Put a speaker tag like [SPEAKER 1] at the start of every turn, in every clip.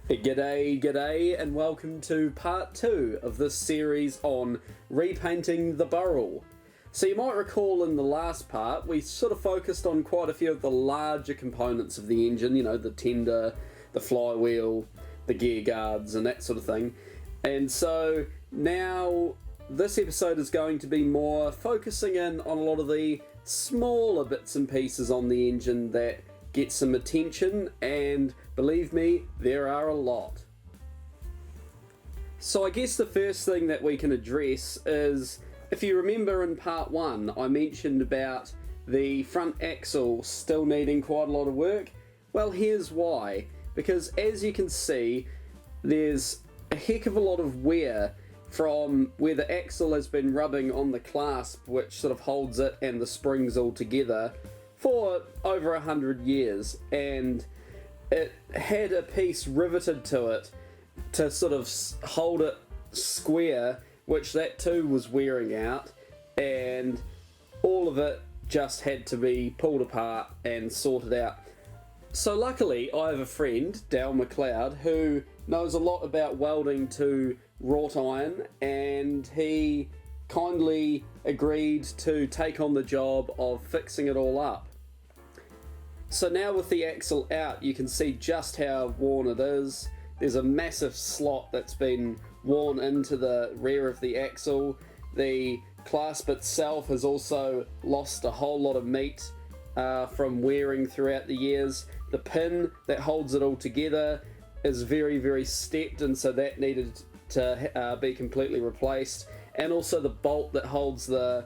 [SPEAKER 1] G'day, and welcome to part 2 of this series on repainting the Burrell. So you might recall in the last part, we sort of focused on quite a few of the larger components of the engine, the tender, the flywheel, the gear guards, and that sort of thing. And so now this episode is going to be more focusing in on a lot of the smaller bits and pieces on the engine that get some attention, and believe me, there are a lot. So I guess the first thing that we can address is, if you remember in part 1, I mentioned about the front axle still needing quite a lot of work. Well, here's why. Because as you can see, there's a heck of a lot of wear from where the axle has been rubbing on the clasp, which sort of holds it and the springs all together, for over 100 years, and it had a piece riveted to it to sort of hold it square, which that too was wearing out, and all of it just had to be pulled apart and sorted out. So luckily I have a friend, Dale McLeod, who knows a lot about welding to wrought iron, and he kindly agreed to take on the job of fixing it all up. So now with the axle out, you can see just how worn it is. There's a massive slot that's been worn into the rear of the axle. The clasp itself has also lost a whole lot of meat from wearing throughout the years. The pin that holds it all together is very, very stepped, and so that needed to be completely replaced. And also the bolt that holds the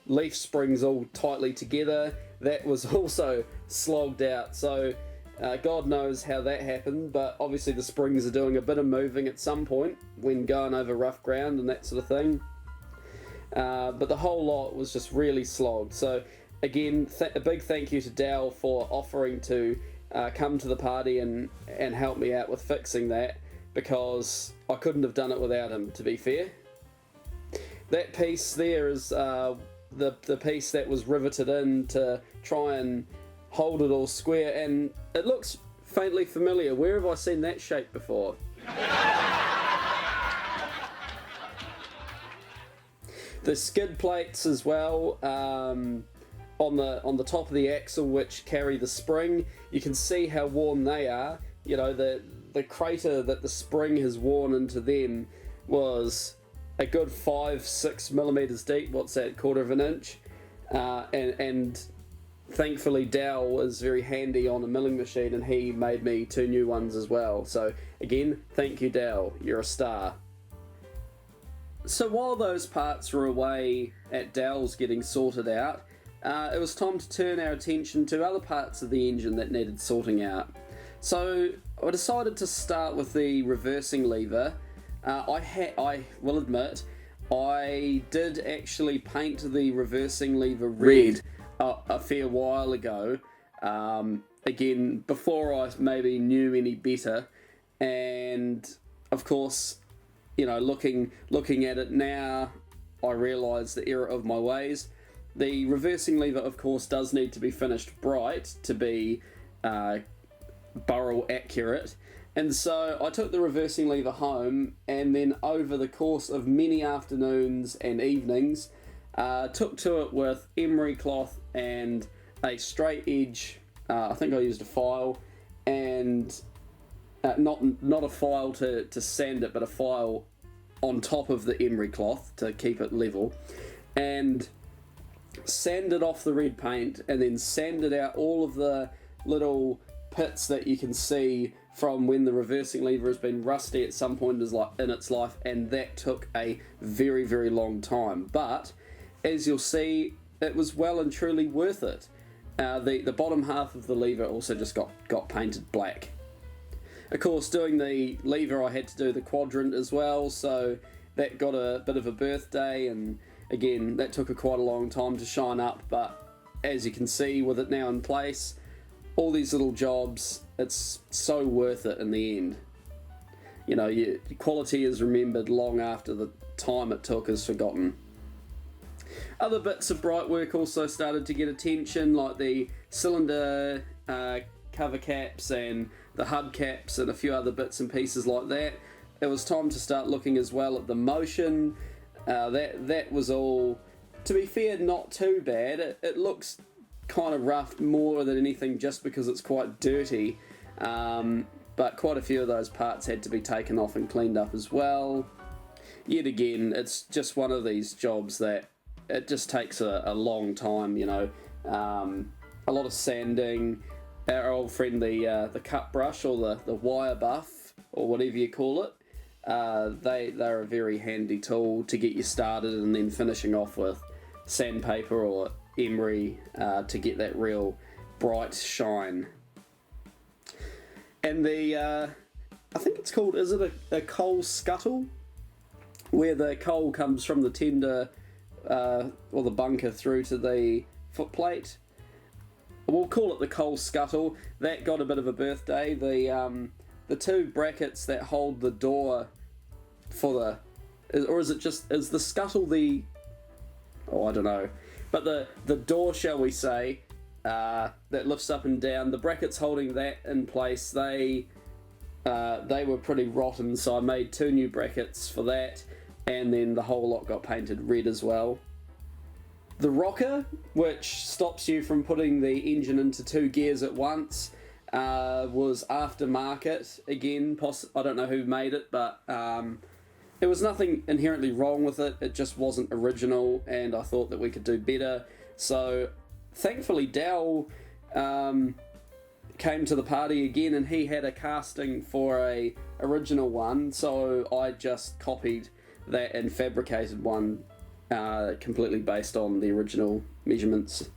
[SPEAKER 1] leaf springs all tightly together, that was also slogged out. So God knows how that happened, but obviously the springs are doing a bit of moving at some point when going over rough ground and that sort of thing. But the whole lot was just really slogged. So again, a big thank you to Dal for offering to come to the party and help me out with fixing that, because I couldn't have done it without him, to be fair. That piece there is the piece that was riveted in to try and hold it all square, and it looks faintly familiar. Where have I seen that shape before? The skid plates as well, on the top of the axle, which carry the spring, you can see how worn they are. The crater that the spring has worn into them was a good 5-6 millimeters deep. What's that, quarter of an inch? And thankfully Dal was very handy on a milling machine, and he made me 2 new ones as well. So again, thank you Dal, you're a star. So while those parts were away at Dal's getting sorted out, it was time to turn our attention to other parts of the engine that needed sorting out. So I decided to start with the reversing lever. I will admit, I did actually paint the reversing lever red a fair while ago, again, before I maybe knew any better, and of course, looking at it now, I realise the error of my ways. The reversing lever, of course, does need to be finished bright to be Burrell accurate. And so I took the reversing lever home, and then over the course of many afternoons and evenings, took to it with emery cloth and a straight edge, I think I used a file, and not a file to sand it, but a file on top of the emery cloth to keep it level, and sanded off the red paint, and then sanded out all of the little pits that you can see from when the reversing lever has been rusty at some point in its life, and that took a very, very long time. But as you'll see, it was well and truly worth it. The bottom half of the lever also just got painted black. Of course, doing the lever, I had to do the quadrant as well, so that got a bit of a birthday, and again, that took quite a long time to shine up, but as you can see with it now in place, all these little jobs, it's so worth it in the end. Your quality is remembered long after the time it took is forgotten. Other bits of bright work also started to get attention, like the cylinder cover caps and hubcaps and a few other bits and pieces like that. It was time to start looking as well at the motion. That was all, to be fair, not too bad. It looks kind of rough more than anything just because it's quite dirty. But quite a few of those parts had to be taken off and cleaned up as well. Yet again, it's just one of these jobs that it just takes a long time, you know. A lot of sanding. Our old friend, the cut brush or the wire buff or whatever you call it, they're a very handy tool to get you started, and then finishing off with sandpaper or emery to get that real bright shine. And I think it's called, is it a coal scuttle? Where the coal comes from the tender or the bunker through to the footplate. We'll call it the coal scuttle. That got a bit of a birthday. The two brackets that hold the door for or is the scuttle the, I don't know. But the door, shall we say, that lifts up and down, the brackets holding that in place, they were pretty rotten, so I made 2 new brackets for that, and then the whole lot got painted red as well. The rocker, which stops you from putting the engine into 2 gears at once, was aftermarket. Again, I don't know who made it, but there was nothing inherently wrong with it. It just wasn't original, and I thought that we could do better. So thankfully Dal came to the party again, and he had a casting for a original one, so I just copied that and fabricated one completely based on the original measurements.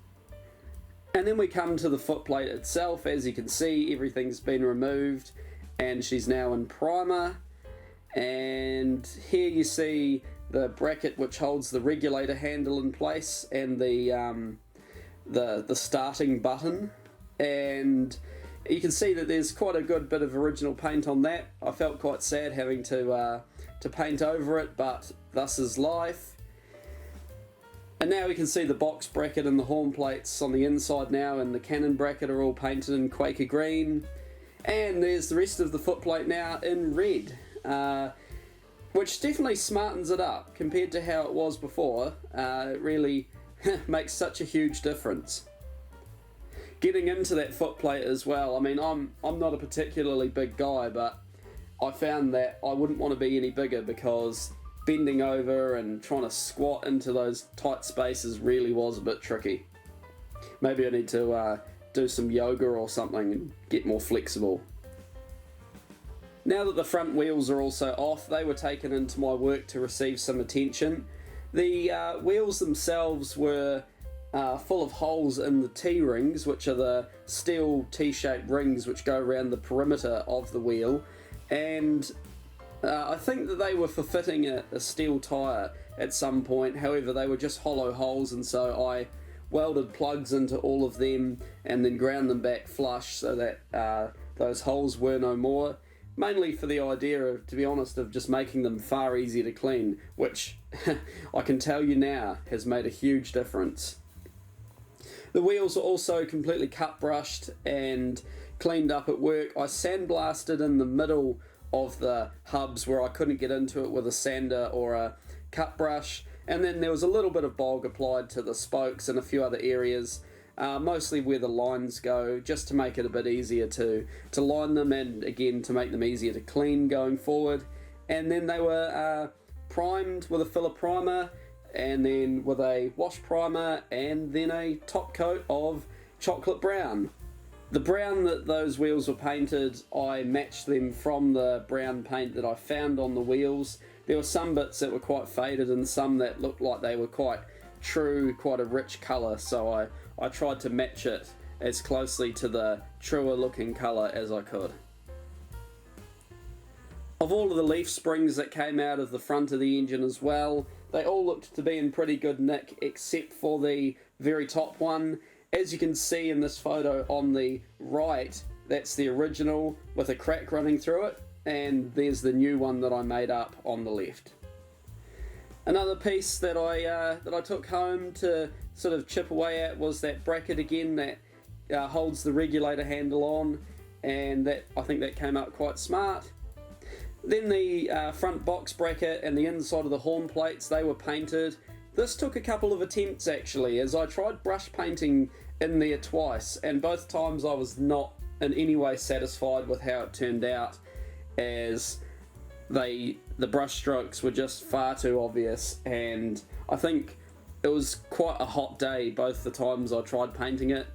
[SPEAKER 1] And then we come to the footplate itself. As you can see, everything's been removed and she's now in primer. And here you see the bracket which holds the regulator handle in place, and the starting button. And you can see that there's quite a good bit of original paint on that. I felt quite sad having to paint over it, but thus is life. And now we can see the box bracket and the horn plates on the inside now, and the cannon bracket are all painted in Quaker green. And there's the rest of the footplate now in red, which definitely smartens it up compared to how it was before. It really makes such a huge difference. Getting into that footplate as well, I mean, I'm not a particularly big guy, but I found that I wouldn't want to be any bigger, because bending over and trying to squat into those tight spaces really was a bit tricky. Maybe I need to do some yoga or something and get more flexible. Now that the front wheels are also off, they were taken into my work to receive some attention. The wheels themselves were full of holes in the T-rings, which are the steel T-shaped rings which go around the perimeter of the wheel, and I think that they were for fitting a steel tyre at some point. However, they were just hollow holes, and so I welded plugs into all of them and then ground them back flush so that those holes were no more. Mainly for the idea of, to be honest, of just making them far easier to clean, which I can tell you now has made a huge difference. The wheels are also completely cut brushed and cleaned up at work. I sandblasted in the middle of the hubs where I couldn't get into it with a sander or a cut brush, and then there was a little bit of bog applied to the spokes and a few other areas, mostly where the lines go, just to make it a bit easier to line them, and again to make them easier to clean going forward. And then they were primed with a filler primer, and then with a wash primer, and then a top coat of chocolate brown. The brown that those wheels were painted, I matched them from the brown paint that I found on the wheels. There were some bits that were quite faded and some that looked like they were quite true, quite a rich colour, so I tried to match it as closely to the truer looking colour as I could. Of all of the leaf springs that came out of the front of the engine as well, they all looked to be in pretty good nick except for the very top one. As you can see in this photo on the right, that's the original with a crack running through it, and there's the new one that I made up on the left. Another piece that I took home to sort of chip away at was that bracket again that holds the regulator handle on, and I think that came out quite smart. Then the front box bracket and the inside of the horn plates, they were painted. This took a couple of attempts actually, as I tried brush painting in there twice, and both times I was not in any way satisfied with how it turned out, as the brush strokes were just far too obvious, and I think it was quite a hot day both the times I tried painting it,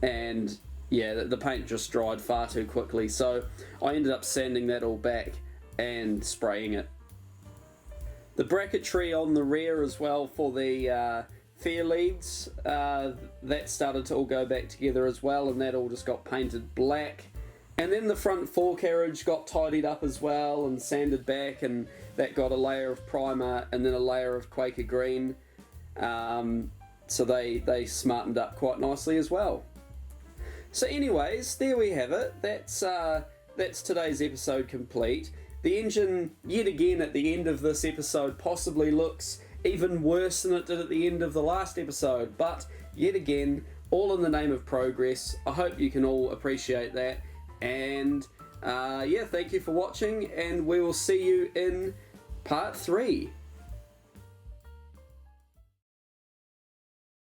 [SPEAKER 1] and yeah, the paint just dried far too quickly, so I ended up sanding that all back and spraying it. The bracketry on the rear as well for the fair leads, that started to all go back together as well, and that all just got painted black. And then the front forecarriage got tidied up as well and sanded back, and that got a layer of primer and then a layer of Quaker green, so they smartened up quite nicely as well. So anyways, there we have it. That's today's episode complete. The engine, yet again at the end of this episode, possibly looks even worse than it did at the end of the last episode, but yet again, all in the name of progress. I hope you can all appreciate that, and yeah, thank you for watching, and we will see you in part 3.